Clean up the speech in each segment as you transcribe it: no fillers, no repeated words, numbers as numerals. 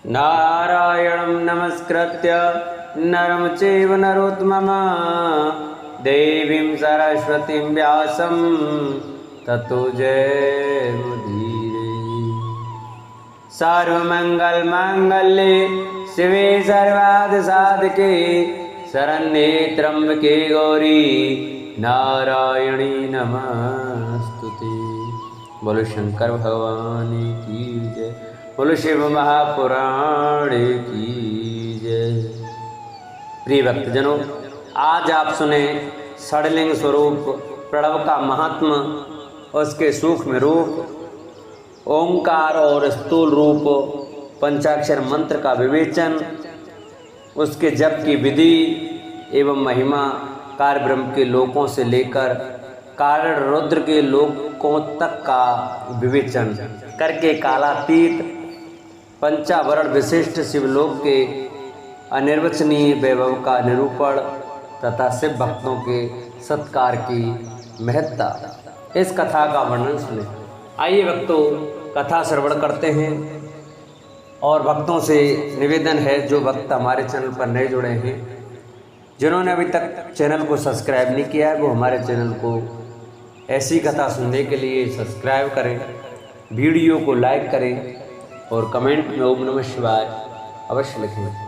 नारायणं नमस्कृत्य नरं चैव नरोत्तमं देवीं सरस्वतीं व्यासं ततो जयमुदीरये। सर्वमङ्गलमाङ्गल्ये शिवे सर्वार्थसाधके शरण्ये त्र्यम्बके गौरी नारायणी नमस्तुते। बोलो शंकर भगवान की जय, बोलो शिव महापुराण की जय। प्रिय भक्तजनों, आज आप सुने षडलिंग स्वरूप प्रणव का महात्म, उसके सूक्ष्म रूप, ओंकार और स्थूल रूप पंचाक्षर मंत्र का विवेचन, उसके जप की विधि एवं महिमा, कार ब्रह्म के लोकों से लेकर कारण रुद्र के लोकों तक का विवेचन करके कालातीत पंचावरण विशिष्ट शिवलोक के अनिर्वचनीय वैभव का निरूपण तथा शिव भक्तों के सत्कार की महत्ता, इस कथा का वर्णन सुने। आइए भक्तों, कथा श्रवण करते हैं। और भक्तों से निवेदन है, जो भक्त हमारे चैनल पर नए जुड़े हैं, जिन्होंने अभी तक चैनल को सब्सक्राइब नहीं किया है, वो हमारे चैनल को ऐसी कथा सुनने के लिए सब्सक्राइब करें, वीडियो को लाइक करें और कमेंट में ओम नमः शिवाय अवश्य लिखें।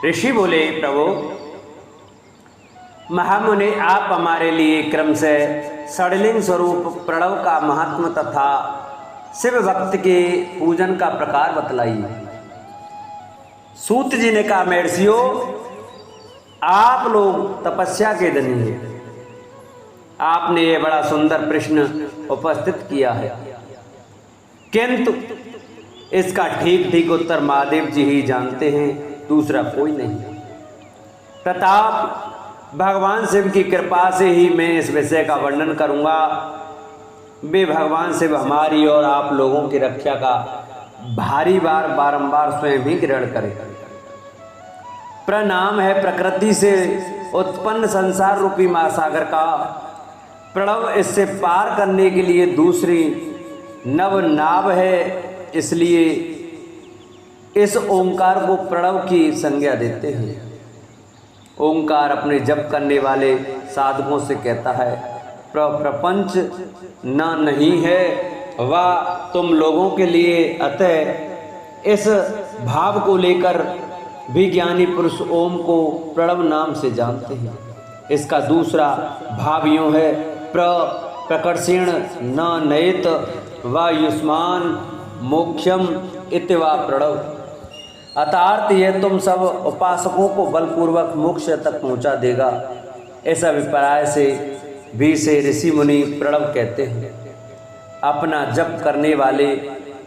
ऋषि बोले, प्रभु महामुनि, आप हमारे लिए क्रम से षडलिंग स्वरूप प्रणव का महात्म तथा शिव भक्त के पूजन का प्रकार बतलाइए। सूत जी ने कहा, महर्षियों, आप लोग तपस्या के धनी हैं, आपने ये बड़ा सुंदर प्रश्न उपस्थित किया है, किंतु इसका ठीक ठीक उत्तर महादेव जी ही जानते हैं, दूसरा कोई नहीं। प्रताप भगवान शिव की कृपा से ही मैं इस विषय का वर्णन करूंगा। वे भगवान शिव हमारी और आप लोगों की रक्षा का भारी बार बारंबार स्वयं ही ग्रहण करें। प्रणाम है प्रकृति से उत्पन्न संसार रूपी महासागर का प्रणव, इससे पार करने के लिए दूसरी नव नाव है, इसलिए इस ओंकार को प्रणव की संज्ञा देते हैं। ओंकार अपने जप करने वाले साधकों से कहता है, प्रपंच न नहीं है वह तुम लोगों के लिए, अतः इस भाव को लेकर भी ज्ञानी पुरुष ओम को प्रणव नाम से जानते हैं। इसका दूसरा भाव यूँ है, प्रकर्षेण न नयत व युष्मान मोक्षम इत्वा प्रणव। अर्थात यह तुम सब उपासकों को बलपूर्वक मोक्ष तक पहुंचा देगा। ऐसा अभिप्राय से भी से ऋषि मुनि प्रणव कहते हैं। अपना जप करने वाले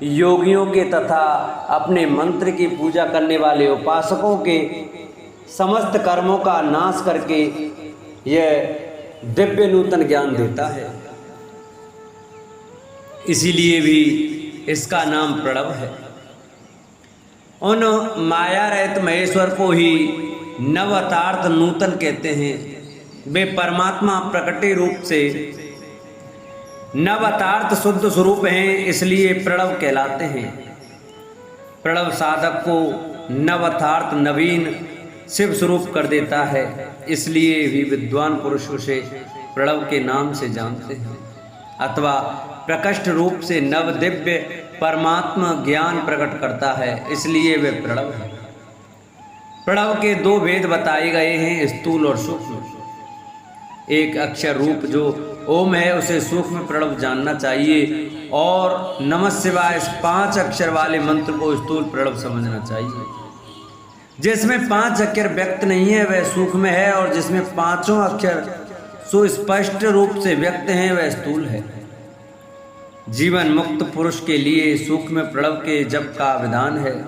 योगियों के तथा अपने मंत्र की पूजा करने वाले उपासकों के समस्त कर्मों का नाश करके यह दिव्य नूतन ज्ञान देता है, इसीलिए भी इसका नाम प्रणव है। उन माया रहित महेश्वर को ही नवतार्थ नूतन कहते हैं। वे परमात्मा प्रकटी रूप से नवतार्थ शुद्ध स्वरूप हैं, इसलिए प्रणव कहलाते हैं। प्रणव साधक को नवतार्थ नवीन शिव स्वरूप कर देता है, इसलिए भी विद्वान पुरुष उसे प्रणव के नाम से जानते हैं। अथवा प्रकट रूप से नव दिव्य परमात्मा ज्ञान प्रकट करता है, इसलिए वे प्रणव है। प्रणव के दो भेद बताए गए हैं, स्थूल और सूक्ष्म। एक अक्षर रूप जो ओम है उसे सूक्ष्म प्रणव जानना चाहिए, और नमः शिवाय इस 5 अक्षर वाले मंत्र को स्थूल प्रणव समझना चाहिए। जिसमें 5 अक्षर व्यक्त नहीं है वह सूक्ष्म है, और जिसमें 5 अक्षर सुस्पष्ट रूप से व्यक्त हैं वह स्थूल है। जीवन मुक्त पुरुष के लिए सूक्ष्म प्रणव के जप का विधान है,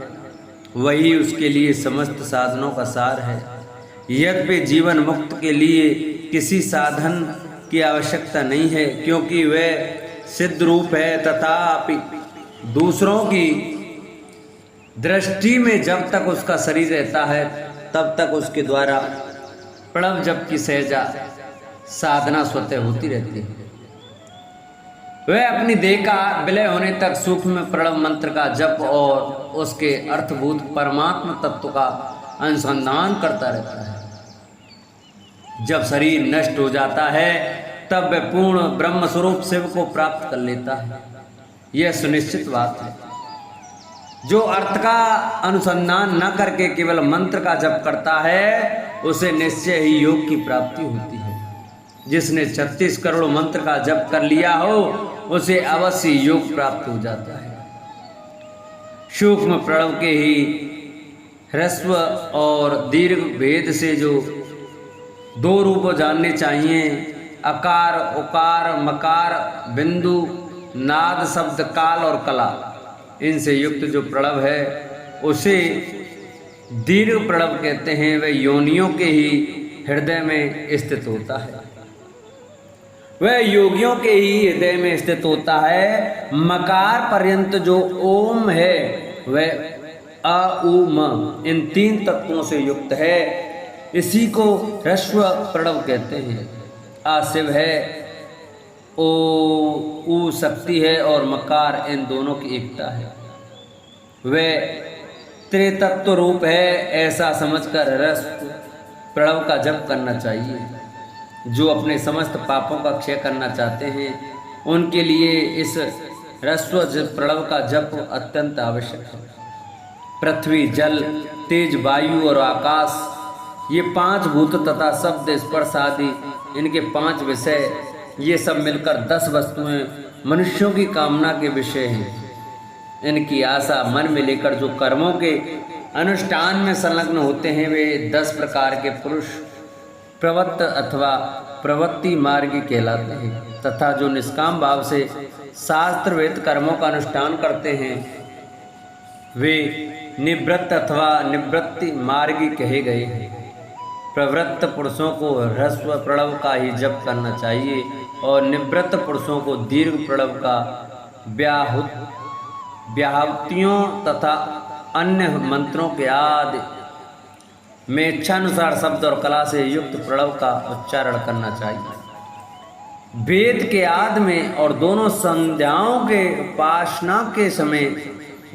वही उसके लिए समस्त साधनों का सार है। यद्यपि जीवन मुक्त के लिए किसी साधन की आवश्यकता नहीं है, क्योंकि वह सिद्ध रूप है, तथापि दूसरों की दृष्टि में जब तक उसका शरीर रहता है तब तक उसके द्वारा प्रणव जप की सहजा साधना स्वतः होती रहती है। वह अपनी देह का विलय होने तक सूक्ष्म प्रणव मंत्र का जप और उसके अर्थभूत परमात्मा तत्व का अनुसंधान करता रहता है। जब शरीर नष्ट हो जाता है तब वह पूर्ण ब्रह्म स्वरूप शिव को प्राप्त कर लेता है। यह सुनिश्चित बात है। जो अर्थ का अनुसंधान न करके केवल मंत्र का जप करता है उसे निश्चय ही योग की प्राप्ति होती है। जिसने 36 करोड़ मंत्र का जप कर लिया हो उसे अवश्य योग प्राप्त हो जाता है। सूक्ष्म प्रणव के ही ह्रस्व और दीर्घ भेद से जो दो रूप जानने चाहिए, अकार उकार मकार बिंदु नाद शब्द काल और कला, इनसे युक्त जो प्रणव है उसे दीर्घ प्रणव कहते हैं। वह योनियों के ही हृदय में स्थित होता है। वह योगियों के ही हृदय में स्थित होता है। मकार पर्यंत जो ओम है वह अ उ म इन 3 तत्वों से युक्त है। इसी को ह्रस्व प्रणव कहते हैं। आ शिव है, ओ उ शक्ति है और मकार इन दोनों की एकता है। वह त्रितत्व रूप है। ऐसा समझकर ह्रस्व प्रणव का जप करना चाहिए। जो अपने समस्त पापों का क्षय करना चाहते हैं उनके लिए इस ह्रस्व प्रणव का जप अत्यंत आवश्यक है। पृथ्वी जल तेज वायु और आकाश, ये 5 भूत तथा शब्द स्पर्श आदि इनके 5 विषय, ये सब मिलकर 10 वस्तुएं मनुष्यों की कामना के विषय हैं। इनकी आशा मन में लेकर जो कर्मों के अनुष्ठान में संलग्न होते हैं वे 10 प्रकार के पुरुष प्रवृत्त अथवा प्रवृत्ति मार्ग कहलाते हैं। तथा जो निष्काम भाव से शास्त्रवेद कर्मों का अनुष्ठान करते हैं वे निवृत्त अथवा निवृत्ति मार्गी कहे गए हैं। प्रवृत्त पुरुषों को ह्रस्व प्रणव का ही जप करना चाहिए और निवृत्त पुरुषों को दीर्घ प्रणव का व्याहतियों तथा अन्य मंत्रों के आदि में इच्छानुसार शब्द और कला से युक्त प्रणव का उच्चारण करना चाहिए। वेद के आदि में और दोनों संध्याओं के उपासना के समय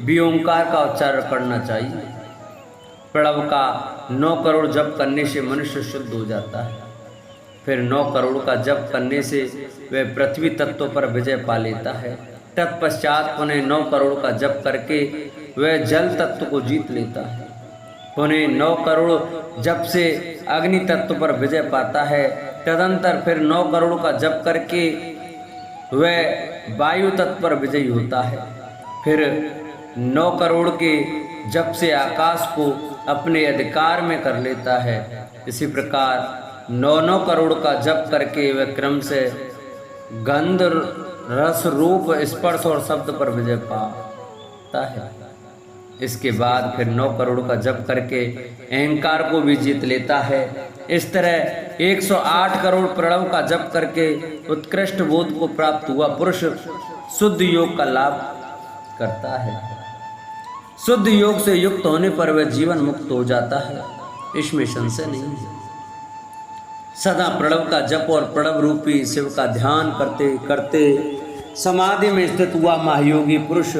भी ओंकार का उच्चारण करना चाहिए। प्रणव का 9 करोड़ जप करने से मनुष्य शुद्ध हो जाता है। फिर 9 करोड़ का जप करने से वह पृथ्वी तत्व पर विजय पा लेता है। तत्पश्चात पुनः 9 करोड़ का जप करके वह जल तत्व को जीत लेता है। पुनः 9 करोड़ जप से अग्नि तत्व पर विजय पाता है। तदंतर फिर 9 करोड़ का जप करके वह वायु तत्व पर विजयी होता है। फिर 9 करोड़ के जप से आकाश को अपने अधिकार में कर लेता है। इसी प्रकार 9 करोड़ का जप करके वह क्रम से गंध रस रूप स्पर्श और शब्द पर विजय पाता है। इसके बाद फिर 9 करोड़ का जप करके अहंकार को भी जीत लेता है। इस तरह 108 करोड़ प्रणव का जप करके उत्कृष्ट बोध को प्राप्त हुआ पुरुष शुद्ध योग का लाभ करता है। शुद्ध योग से युक्त होने पर वह जीवन मुक्त हो जाता है, इसमें संशय नहीं है। सदा प्रणव का जप और प्रणव रूपी शिव का ध्यान करते करते समाधि में स्थित हुआ महायोगी पुरुष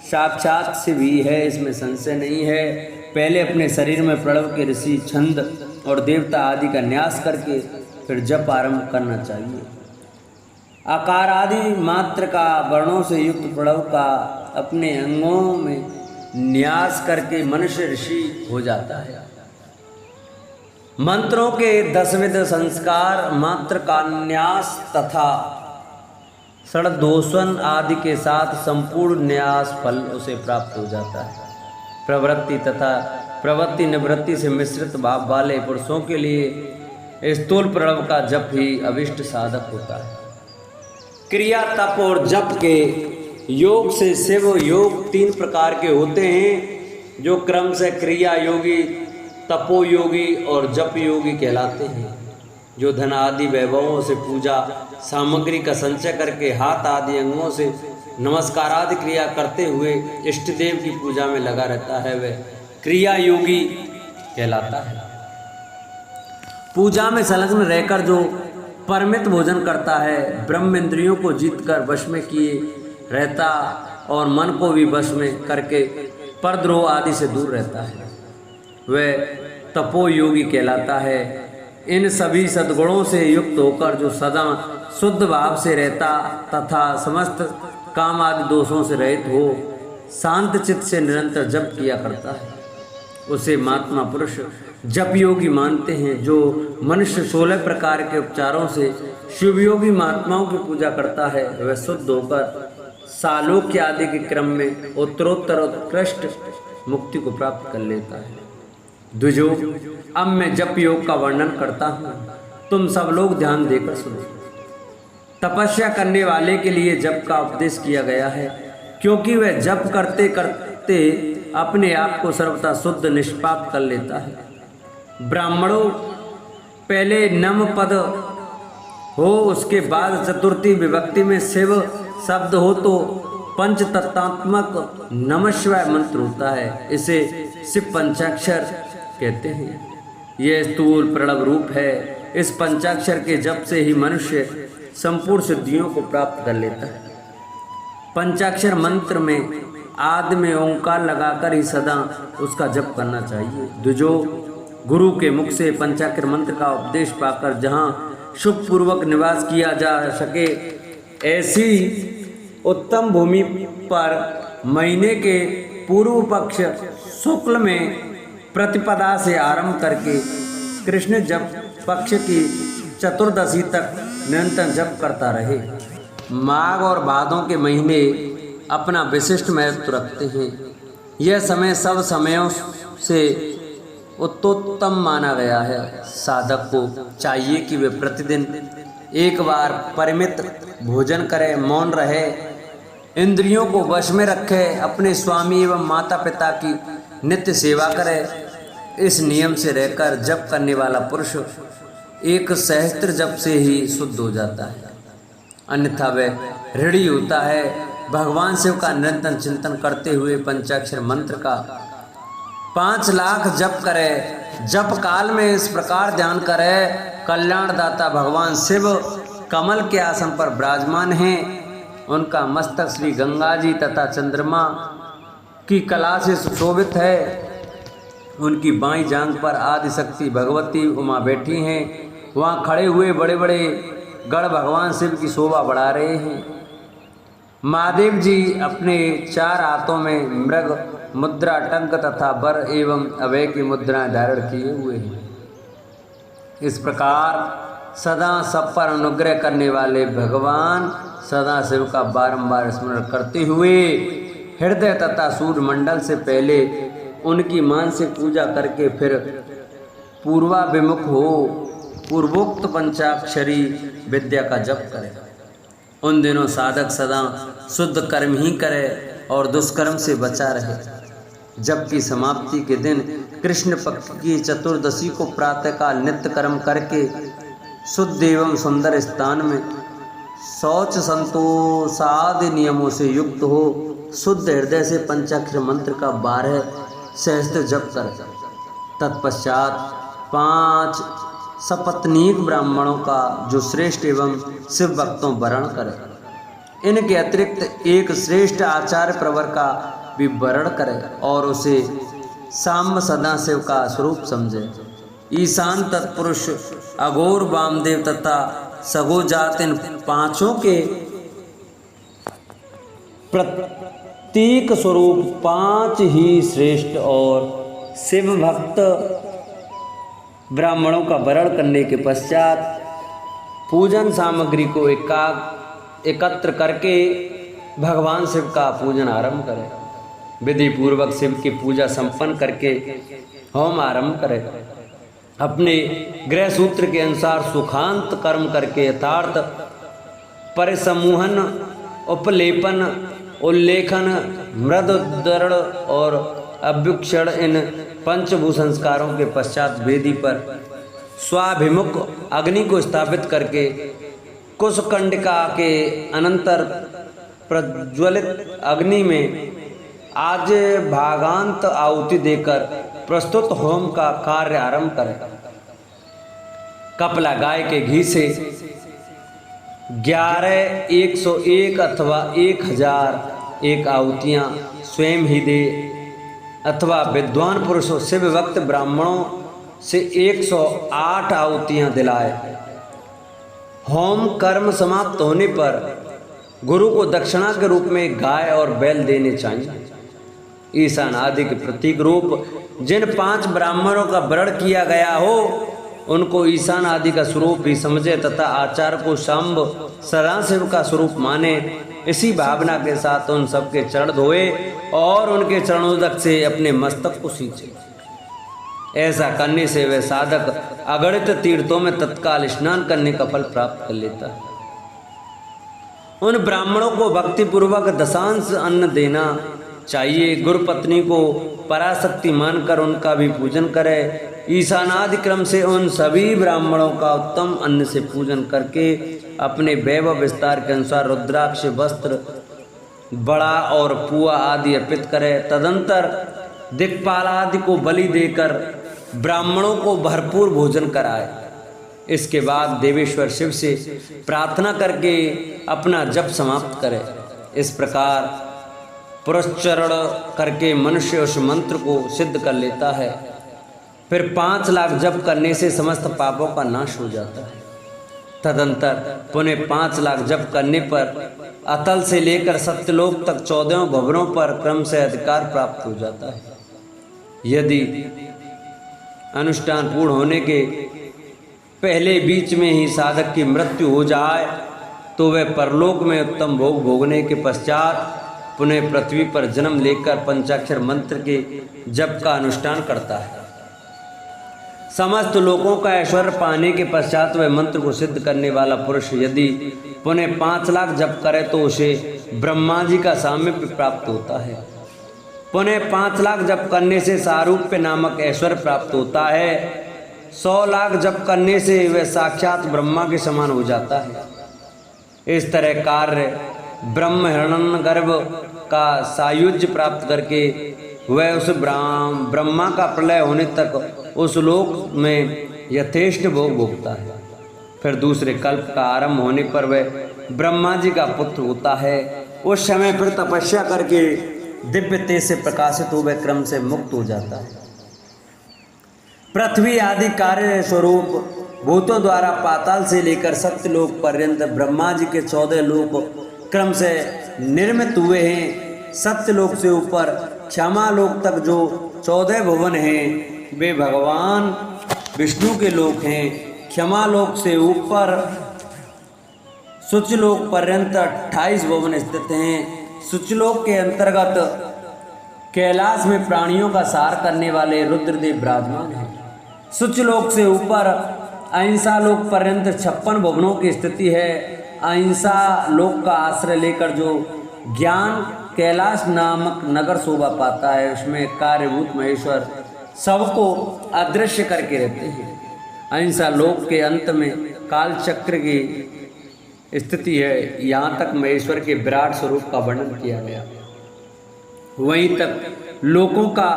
साक्षात शिव ही है, इसमें संशय नहीं है। पहले अपने शरीर में प्रणव के ऋषि छंद और देवता आदि का न्यास करके फिर जप आरंभ करना चाहिए। आकार आदि मात्र का वर्णों से युक्त प्रणव का अपने अंगों में न्यास करके मनुष्य ऋषि हो जाता है। मंत्रों के 10 विध संस्कार मात्र का न्यास तथा षड्दोषण आदि के साथ संपूर्ण न्यास फल उसे प्राप्त हो जाता है। प्रवृत्ति तथा प्रवृत्ति निवृत्ति से मिश्रित भाव वाले पुरुषों के लिए स्थूल प्रणव का जप ही अभिष्ट साधक होता है। क्रिया तप और जप के योग से शिव योग 3 प्रकार के होते हैं, जो क्रम से क्रिया योगी, तपो योगी और जप योगी कहलाते हैं। जो धन आदि वैभवों से पूजा सामग्री का संचय करके हाथ आदि अंगों से नमस्कार आदि क्रिया करते हुए इष्ट देव की पूजा में लगा रहता है, वह क्रिया योगी कहलाता है। पूजा में संलग्न रहकर जो परमित भोजन करता है, ब्रह्म इंद्रियों को जीतकर वश में किए रहता और मन को भी वश में करके परद्रोह आदि से दूर रहता है, वह तपो योगी कहलाता है। इन सभी सद्गुणों से युक्त होकर जो सदा शुद्ध भाव से रहता तथा समस्त काम आदि दोषों से रहित हो शांत चित्त से निरंतर जप किया करता है, उसे महात्मा पुरुष जप योगी मानते हैं। जो मनुष्य 16 प्रकार के उपचारों से शिव योगी महात्माओं की पूजा करता है, वह शुद्ध होकर सालोक्य आदि के क्रम में उत्तरोत्तर उत्कृष्ट मुक्ति को प्राप्त कर लेता है। द्विजो, अब मैं जप योग का वर्णन करता हूँ, तुम सब लोग ध्यान देकर सुनो। तपस्या करने वाले के लिए जप का उपदेश किया गया है, क्योंकि वह जप करते करते अपने आप को सर्वथा शुद्ध निष्पाप कर लेता है। ब्राह्मणों, पहले नम पद हो, उसके बाद चतुर्थी विभक्ति में शिव शब्द हो तो पंच तत्वात्मक नमः शिवाय मंत्र होता है। इसे शिव पंचाक्षर कहते हैं। यह स्थूल प्रणव रूप है। इस पंचाक्षर के जप से ही मनुष्य संपूर्ण सिद्धियों को प्राप्त कर लेता है। पंचाक्षर मंत्र में आदि में ओंकार लगाकर ही सदा उसका जप करना चाहिए। द्विजो, गुरु के मुख से पंचाक्षर मंत्र का उपदेश पाकर जहाँ सुख पूर्वक निवास किया जा सके, ऐसी उत्तम भूमि पर महीने के पूर्व पक्ष शुक्ल में प्रतिपदा से आरंभ करके कृष्ण जप पक्ष की चतुर्दशी तक निरंतर जप करता रहे। माघ और भादों के महीने अपना विशिष्ट महत्व रखते हैं। यह समय सब समयों से उत्तोत्तम माना गया है। साधक को चाहिए कि वे प्रतिदिन एक बार परिमित भोजन करे, मौन रहे, इंद्रियों को वश में रखे, अपने स्वामी एवं माता पिता की नित्य सेवा करे। इस नियम से रहकर जप करने वाला पुरुष एक सहस्त्र जप से ही शुद्ध हो जाता है, अन्यथा वह ऋणी होता है। भगवान शिव का निरंतर चिंतन करते हुए पंचाक्षर मंत्र का 5 लाख जप करे। जप काल में इस प्रकार ध्यान करे, कल्याणदाता भगवान शिव कमल के आसन पर विराजमान हैं। उनका मस्तक श्री गंगा जी तथा चंद्रमा की कला से सुशोभित है। उनकी बाईं जांघ पर आदि शक्ति भगवती उमा बैठी हैं। वहाँ खड़े हुए बड़े बड़े गण भगवान शिव की शोभा बढ़ा रहे हैं। महादेव जी अपने 4 हाथों में मृग मुद्रा, टंक तथा वर एवं अभय की मुद्राएं धारण किए हुए हैं। इस प्रकार सदा सब पर अनुग्रह करने वाले भगवान सदा शिव का बारंबार स्मरण करते हुए हृदय तथा सूर्य मंडल से पहले उनकी मानसिक पूजा करके फिर पूर्वाभिमुख हो पूर्वोक्त पंचाक्षरी विद्या का जप करे। उन दिनों साधक सदा शुद्ध कर्म ही करे और दुष्कर्म से बचा रहे। जप की समाप्ति के दिन कृष्ण पक्ष की चतुर्दशी को प्रातःकाल नित्य कर्म करके शुद्ध एवं सुंदर स्थान में शौच संतोष आदि नियमों से युक्त हो शुद्ध हृदय से पंचाक्षर मंत्र का 12 सहस्त्र जप कर तत्पश्चात 5 सपत्नीक ब्राह्मणों का जो श्रेष्ठ एवं शिव भक्तों वर्ण करे। इनके अतिरिक्त एक श्रेष्ठ आचार्य प्रवर का भी वर्ण करे और उसे साम्य सदाशिव का स्वरूप समझे। ईशान तत्पुरुष अघोर वामदेव तथा सगो जात इन 5 के प्रतीक स्वरूप 5 ही श्रेष्ठ और शिव भक्त ब्राह्मणों का वर्ण करने के पश्चात पूजन सामग्री को एकत्र करके भगवान शिव का पूजन आरंभ करें। विधि पूर्वक शिव की पूजा संपन्न करके होम आरंभ करें। अपने गृह सूत्र के अनुसार सुखांत कर्म करके यथार्थ परिसमूहन, उपलेपन, उल्लेखन, मृदोद्धरण और अभ्युक्षण इन पंचभू संस्कारों के पश्चात वेदी पर स्वाभिमुख अग्नि को स्थापित करके कुशकंडिका के अनंतर प्रज्वलित अग्नि में आज भागांत आहुति देकर प्रस्तुत होम का कार्य आरंभ करें। कपला गाय के घी से 11 101 अथवा 1001 आहुतियाँ स्वयं ही दे अथवा विद्वान पुरुषों से विभक्त ब्राह्मणों से 108 आहुतियाँ दिलाए। होम कर्म समाप्त होने पर गुरु को दक्षिणा के रूप में गाय और बैल देने चाहिए। ईशान आदि के प्रतीक रूप जिन 5 ब्राह्मणों का वर्ण किया गया हो उनको ईशान आदि का स्वरूप ही समझे तथा आचार को शंभ सदाशिव का स्वरूप माने। इसी भावना के साथ उन सबके चरण धोए और उनके चरणोदक से अपने मस्तक को सींचे। ऐसा करने से वह साधक अगणित तीर्थों में तत्काल स्नान करने का फल प्राप्त कर लेता है। उन ब्राह्मणों को भक्तिपूर्वक दशांश अन्न देना चाहिए। गुरु पत्नी को पराशक्ति मानकर उनका भी पूजन करे। ईशानादि क्रम से उन सभी ब्राह्मणों का उत्तम अन्न से पूजन करके अपने वैभव विस्तार के अनुसार रुद्राक्ष वस्त्र बड़ा और पुआ आदि अर्पित करे। तदंतर दिक्पाल आदि को बलि देकर ब्राह्मणों को भरपूर भोजन कराए। इसके बाद देवेश्वर शिव से प्रार्थना करके अपना जप समाप्त करे। इस प्रकार पुरस्चरण करके मनुष्य उस मंत्र को सिद्ध कर लेता है। फिर 5 लाख जप करने से समस्त पापों का नाश हो जाता है। तदंतर पुनः 5 लाख जप करने पर अतल से लेकर सत्यलोक तक 14 भवनों पर क्रम से अधिकार प्राप्त हो जाता है। यदि अनुष्ठान पूर्ण होने के पहले बीच में ही साधक की मृत्यु हो जाए तो वह परलोक में उत्तम भोग भोगने के पश्चात पुनः पृथ्वी पर जन्म लेकर पंचाक्षर मंत्र के जप का अनुष्ठान करता है। समस्त लोगों का ऐश्वर्य पाने के पश्चात वह मंत्र को सिद्ध करने वाला पुरुष यदि पुनः 5 लाख जप करे तो उसे ब्रह्मा जी का सामीप्य प्राप्त होता है। पुनः 5 लाख जप करने से सारूप्य नामक ऐश्वर्य प्राप्त होता है। 100 लाख जप करने से वह साक्षात ब्रह्मा के समान हो जाता है। इस तरह कार्य ब्रह्म हिरण्यगर्भ का सायुज्य प्राप्त करके वह उस ब्रह्मा का प्रलय होने तक उस लोक में यथेष्ट भोग भोगता है। फिर दूसरे कल्प का आरंभ होने पर वह ब्रह्मा जी का पुत्र होता है। उस समय फिर तपस्या करके दिव्य तेज से प्रकाशित हो वह क्रम से मुक्त हो जाता है। पृथ्वी आदि कार्य स्वरूप भूतों द्वारा पाताल से लेकर सत्यलोक पर्यंत ब्रह्मा जी के 14 लोक क्रम से निर्मित हुए हैं। सत्यलोक से ऊपर क्षमा लोक तक जो 14 भुवन हैं वे भगवान विष्णु के लोक हैं। क्षमा लोक से ऊपर सुचलोक पर्यंत 28 भुवन स्थित हैं। सुचलोक के अंतर्गत कैलाश में प्राणियों का सार करने वाले रुद्रदेव विराजमान हैं। सुचलोक से ऊपर अहिंसा लोक पर्यंत 56 भुवनों की स्थिति है। अहिंसा लोक का आश्रय लेकर जो ज्ञान कैलाश नामक नगर शोभा पाता है उसमें कार्यभूत महेश्वर सबको अदृश्य करके रहते हैं। अहिंसा लोक के अंत में काल चक्र की स्थिति है। यहाँ तक महेश्वर के विराट स्वरूप का वर्णन किया गया। वहीं तक लोकों का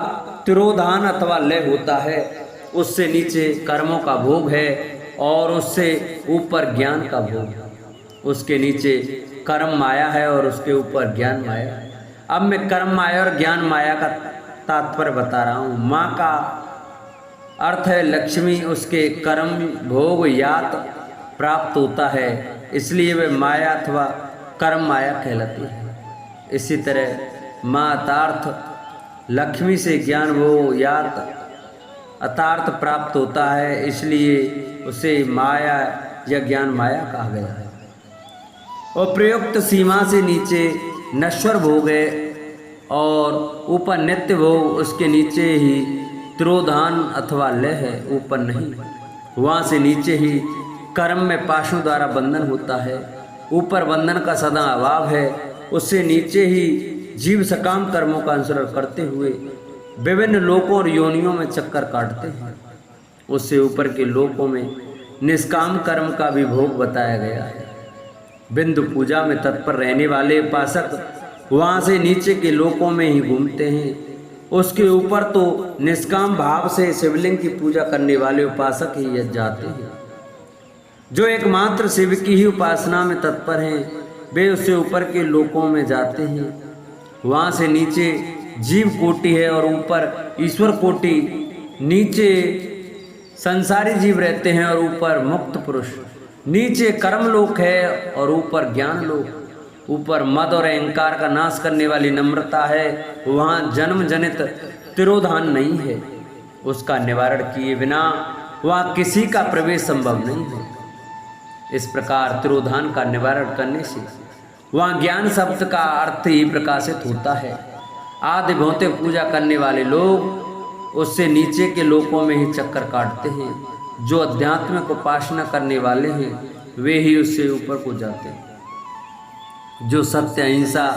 तिरोधान अथवा लय होता है। उससे नीचे कर्मों का भोग है और उससे ऊपर ज्ञान का भोग है। उसके नीचे कर्म माया है और उसके ऊपर ज्ञान माया है। अब मैं कर्म माया और ज्ञान माया का तात्पर्य बता रहा हूँ। माँ का अर्थ है लक्ष्मी। उसके कर्म भोग यात प्राप्त होता है इसलिए वे माया अथवा कर्म माया कहलाती है। इसी तरह माँ अतार्थ लक्ष्मी से ज्ञान भोग यात अतार्थ प्राप्त होता है इसलिए उसे माया या ज्ञान माया कहा गया है। और प्रयुक्त सीमा से नीचे नश्वर भोग है और ऊपर नित्य भोग। उसके नीचे ही तिरोधान अथवा लय है, ऊपर नहीं। वहाँ से नीचे ही कर्म में पाशों द्वारा बंधन होता है। ऊपर बंधन का सदा अभाव है। उससे नीचे ही जीव सकाम कर्मों का अनुसरण करते हुए विभिन्न लोकों और योनियों में चक्कर काटते हैं। उससे ऊपर के लोकों में निष्काम कर्म का भी भोग बताया गया है। बिंदु पूजा में तत्पर रहने वाले उपासक वहाँ से नीचे के लोकों में ही घूमते हैं। उसके ऊपर तो निष्काम भाव से शिवलिंग की पूजा करने वाले उपासक ही जाते हैं। जो एकमात्र शिव की ही उपासना में तत्पर हैं, वे उससे ऊपर के लोकों में जाते हैं। वहाँ से नीचे जीव कोटि है और ऊपर ईश्वर कोटि, नीचे संसारी जीव रहते हैं और ऊपर मुक्त पुरुष, नीचे कर्म लोक है और ऊपर ज्ञान लोक। ऊपर मद और अहंकार का नाश करने वाली नम्रता है, वहाँ जन्म जनित तिरोधान नहीं है। उसका निवारण किए बिना वहाँ किसी का प्रवेश संभव नहीं है। इस प्रकार तिरोधान का निवारण करने से वहाँ ज्ञान शब्द का अर्थ ही प्रकाशित होता है। आदि भौतिक पूजा करने वाले लोग उससे नीचे के लोकों में ही चक्कर काटते हैं। जो आध्यात्मिक उपासना करने वाले हैं वे ही उससे ऊपर को जाते हैं। जो सत्य, अहिंसा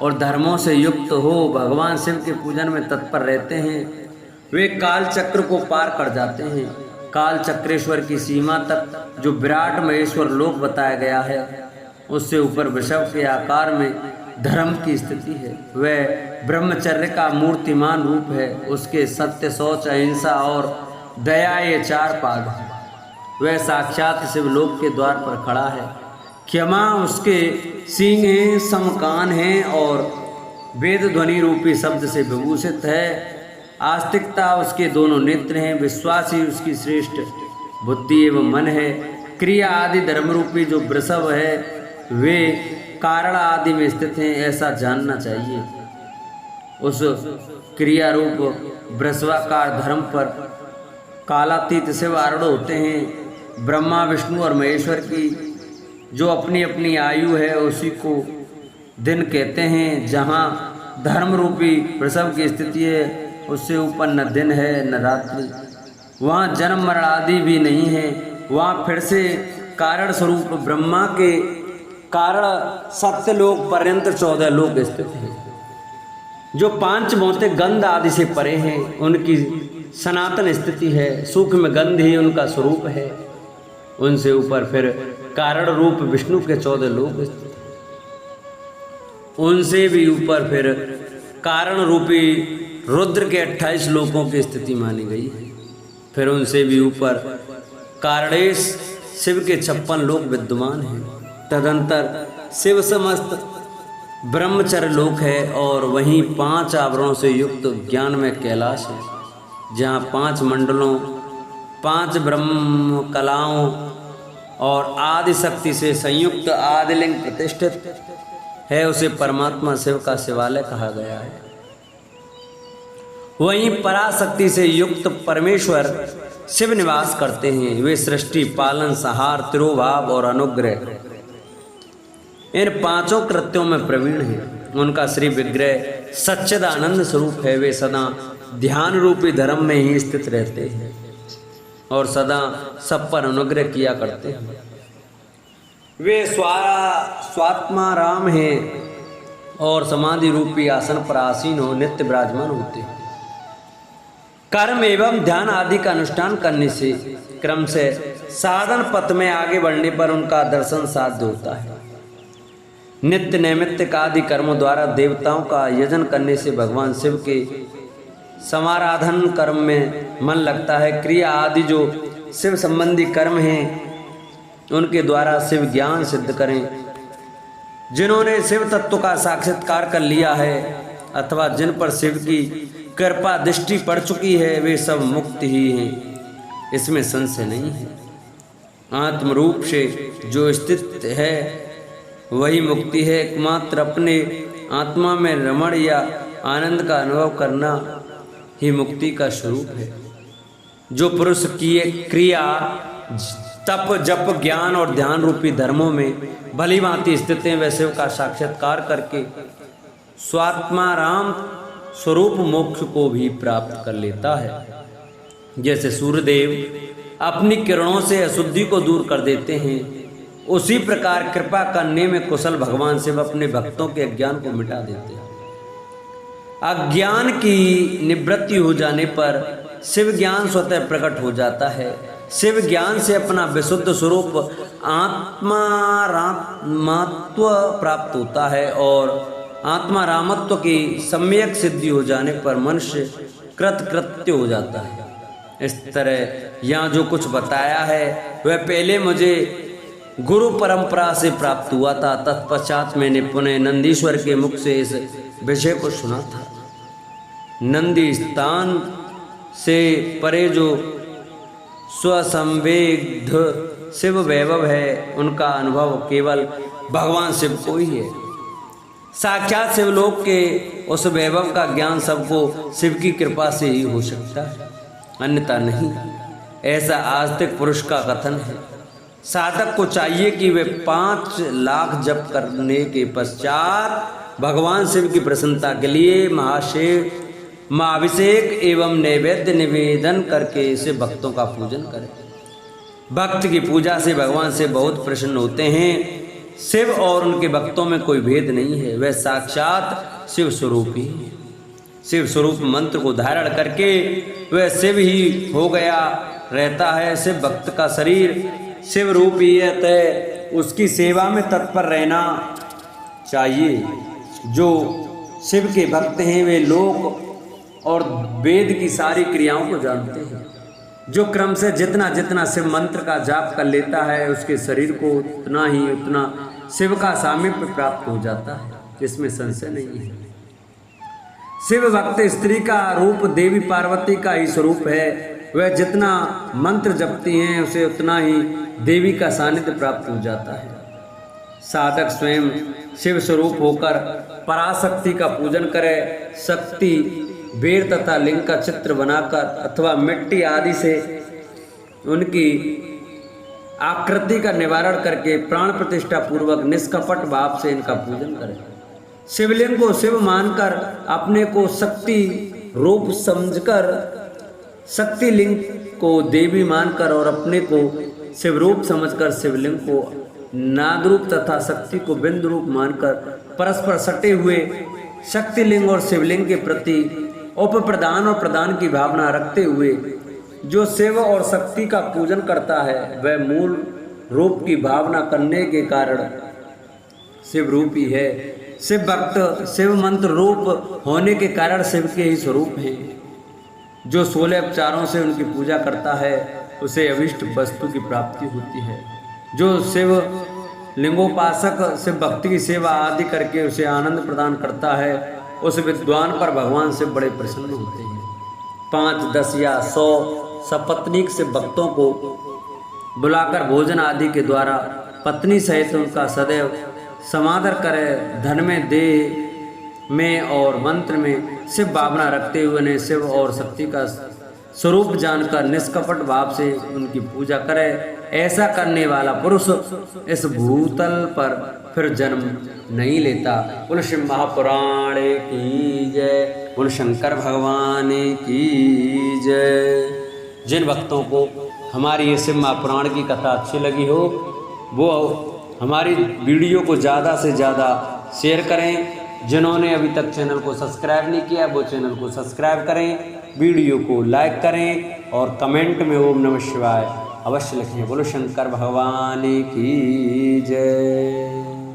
और धर्मों से युक्त हो, भगवान शिव के पूजन में तत्पर रहते हैं, वे काल चक्र को पार कर जाते हैं। काल चक्रेश्वर की सीमा तक जो विराट महेश्वर लोक बताया गया है, उससे ऊपर वृषभ के आकार में धर्म की स्थिति है। वह ब्रह्मचर्य का मूर्तिमान रूप है। उसके सत्य, शौच, अहिंसा और दया ये 4 पाद हैं। वह साक्षात शिवलोक के द्वार पर खड़ा है। क्षमा उसके सींग हैं, समकान हैं और वेद ध्वनि रूपी शब्द से विभूषित है। आस्तिकता उसके दोनों नेत्र हैं। विश्वास ही उसकी श्रेष्ठ बुद्धि एवं मन है। क्रिया आदि धर्म रूपी जो वृषभ है वे कारण आदि में स्थित हैं, ऐसा जानना चाहिए। उस क्रिया रूप वृषभाकार धर्म पर कालातीत शिव आरूढ़ होते हैं। ब्रह्मा, विष्णु और महेश्वर की जो अपनी अपनी आयु है उसी को दिन कहते हैं। जहाँ धर्म रूपी वृषभ की स्थिति है उससे ऊपर न दिन है न रात्रि। वहाँ जन्म मरण आदि भी नहीं है। वहाँ फिर से कारण स्वरूप ब्रह्मा के कारण सत्यलोक पर्यंत 14 लोक स्थित हैं। जो 5 भौतिक गंध आदि से परे हैं उनकी सनातन स्थिति है। सूक्ष्म गंध ही उनका स्वरूप है। उनसे ऊपर फिर कारण रूप विष्णु के 14 लोक स्थित हैं। उनसे भी ऊपर फिर कारण रूपी रुद्र के 28 लोकों की स्थिति मानी गई है। फिर उनसे भी ऊपर कारणेश शिव के 56 लोक विद्यमान हैं। तदंतर शिव समस्त ब्रह्मचर्य लोक है और वहीं 5 आवरणों से युक्त ज्ञान में कैलाश है, जहाँ 5 मंडलों, 5 ब्रह्म कलाओं और आदि शक्ति से संयुक्त आदिलिंग प्रतिष्ठित है। उसे परमात्मा शिव का शिवालय कहा गया है। वहीं पराशक्ति से युक्त परमेश्वर शिव निवास करते हैं। वे सृष्टि, पालन, संहार, तिरोभाव और अनुग्रह इन 5 कृत्यों में प्रवीण हैं। उनका श्री विग्रह सच्चिदानंद स्वरूप है। वे सदा ध्यान रूपी धर्म में ही स्थित रहते हैं और सदा सब पर अनुग्रह किया करते हैं। वे स्वात्मा राम हैं और समाधि रूपी आसन पर आसीन हो नित्य विराजमान होते हैं। कर्म एवं ध्यान आदि का अनुष्ठान करने से क्रम से साधन पथ में आगे बढ़ने पर उनका दर्शन साध्य होता है। नित्य नैमित्तिक आदि कर्मों द्वारा देवताओं का यजन करने से भगवान शिव के समाराधन कर्म में मन लगता है। क्रिया आदि जो शिव संबंधी कर्म हैं उनके द्वारा शिव ज्ञान सिद्ध करें। जिन्होंने शिव तत्व का साक्षात्कार कर लिया है अथवा जिन पर शिव की कृपा दृष्टि पड़ चुकी है वे सब मुक्त ही हैं, इसमें संशय नहीं है। आत्म रूप से जो स्थित है वही मुक्ति है। एकमात्र अपने आत्मा में रमण या आनंद का अनुभव करना ही मुक्ति का स्वरूप है। जो पुरुष की क्रिया, तप, जप, ज्ञान और ध्यान रूपी धर्मों में भली भांति स्थित हैं, वह शिव का साक्षात्कार करके स्वात्मा राम स्वरूप मोक्ष को भी प्राप्त कर लेता है। जैसे सूर्यदेव अपनी किरणों से अशुद्धि को दूर कर देते हैं, उसी प्रकार कृपा करने में कुशल भगवान शिव अपने भक्तों के अज्ञान को मिटा देते हैं। अज्ञान की निवृत्ति हो जाने पर शिव ज्ञान स्वतः प्रकट हो जाता है। शिव ज्ञान से अपना विशुद्ध स्वरूप आत्मा रामत्व प्राप्त होता है और आत्मा रामत्व की सम्यक सिद्धि हो जाने पर मनुष्य कृतकृत्य हो जाता है। इस तरह यहाँ जो कुछ बताया है वह पहले मुझे गुरु परंपरा से प्राप्त हुआ था। तत्पश्चात मैंने पुनः नंदीश्वर के मुख से इस विषय को सुना था। नंदी स्थान से परे जो स्वसंवेद्ध शिव वैभव है उनका अनुभव केवल भगवान शिव को ही है। साक्षात शिवलोक के उस वैभव का ज्ञान सबको शिव की कृपा से ही हो सकता है, अन्यथा नहीं। ऐसा आस्तिक पुरुष का कथन है। साधक को चाहिए कि वे 5 लाख जप करने के पश्चात भगवान शिव की प्रसन्नता के लिए महाअभिषेक एवं नैवेद्य निवेदन करके इसे भक्तों का पूजन करें। भक्त की पूजा से भगवान से बहुत प्रसन्न होते हैं। शिव और उनके भक्तों में कोई भेद नहीं है, वह साक्षात शिव स्वरूप ही है। शिव स्वरूप मंत्र को धारण करके वह शिव ही हो गया रहता है। शिव भक्त का शरीर शिव रूप ही है, अतः उसकी सेवा में तत्पर रहना चाहिए। जो शिव के भक्त हैं वे लोक और वेद की सारी क्रियाओं को जानते हैं। जो क्रम से जितना जितना शिव मंत्र का जाप कर लेता है उसके शरीर को उतना शिव का सामीप्य प्राप्त हो जाता है, इसमें संशय नहीं है। शिव भक्त स्त्री का रूप देवी पार्वती का ही स्वरूप है। वह जितना मंत्र जपती हैं उसे उतना ही देवी का सानिध्य प्राप्त हो जाता है। साधक स्वयं शिव स्वरूप होकर पराशक्ति का पूजन करे। शक्ति बेर तथा लिंग का चित्र बनाकर अथवा मिट्टी आदि से उनकी आकृति का निवारण करके प्राण प्रतिष्ठा पूर्वक निष्कपट भाव से इनका पूजन करें। शिवलिंग को शिव मानकर अपने को शक्ति रूप समझकर, शक्ति लिंग को देवी मानकर और अपने को शिवरूप समझकर शिवलिंग को नादरूप तथा शक्ति को बिंदु रूप मानकर परस्पर सटे हुए शक्तिलिंग और शिवलिंग के प्रति उपप्रदान और प्रदान की भावना रखते हुए जो शिव और शक्ति का पूजन करता है वह मूल रूप की भावना करने के कारण शिव रूप ही है। शिव भक्त शिव मंत्र रूप होने के कारण शिव के ही स्वरूप हैं। जो 16 उपचारों से उनकी पूजा करता है उसे अभिष्ट वस्तु की प्राप्ति होती है। जो शिव लिंगोपासक शिव भक्ति की सेवा आदि करके उसे आनंद प्रदान करता है उस विद्वान पर भगवान से बड़े प्रसन्न होते हैं। 5, 10 या 100 सपत्नीक से भक्तों को बुलाकर भोजन आदि के द्वारा पत्नी सहित उनका सदैव समादर करे। धन में, देह में और मंत्र में शिव भावना रखते हुए उन्हें शिव और शक्ति का स्वरूप जानकर निष्कपट भाव से उनकी पूजा करे। ऐसा करने वाला पुरुष इस भूतल पर फिर जन्म नहीं लेता। बोल शिव महापुराण की जय, बोल शंकर भगवान की जय। जिन भक्तों को हमारी ये शिव महापुराण की कथा अच्छी लगी हो वो हमारी वीडियो को ज़्यादा से ज़्यादा शेयर करें। जिन्होंने अभी तक चैनल को सब्सक्राइब नहीं किया वो चैनल को सब्सक्राइब करें, वीडियो को लाइक करें और कमेंट में ओम नमः शिवाय अवश्य लिखें। बोलो शंकर भगवान की जय।